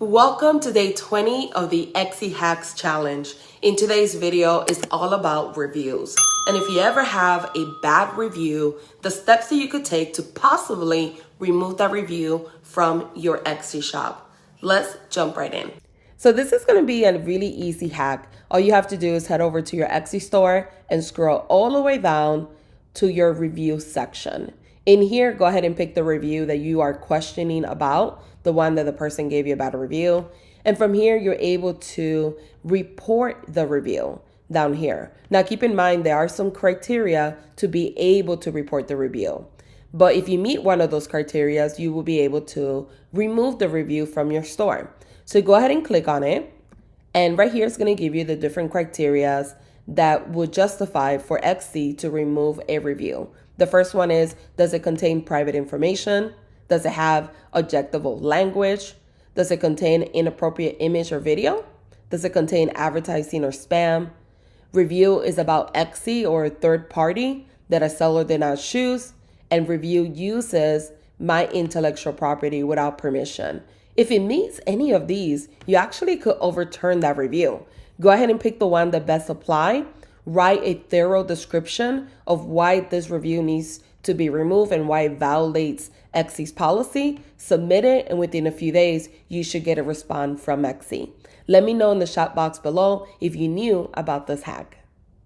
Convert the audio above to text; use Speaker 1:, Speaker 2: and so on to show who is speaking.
Speaker 1: Welcome to day 20 of the Etsy Hacks Challenge. In today's video is all about reviews. And if you ever have a bad review, the steps that you could take to possibly remove that review from your Etsy shop. Let's jump right in. So this is going to be a really easy hack. All you have to do is head over to your Etsy store and scroll all the way down to your review section. In here, go ahead and pick the review that you are questioning about, the one that the person gave you a bad review. And from here, you're able to report the review down here. Now, keep in mind, there are some criteria to be able to report the review. But if you meet one of those criteria, you will be able to remove the review from your store. So go ahead and click on it. And right here, it's going to give you the different criteria that would justify for Etsy to remove a review. The first one is, does it contain private information? Does it have objectionable language? Does it contain inappropriate image or video? Does it contain advertising or spam? Review is about Etsy or a third party that a seller did not choose. And review uses my intellectual property without permission. If it meets any of these, you actually could overturn that review. Go ahead and pick the one that best apply. Write a thorough description of why this review needs to be removed and why it violates Etsy's policy. Submit it, and within a few days, you should get a response from Etsy. Let me know in the chat box below if you knew about this hack.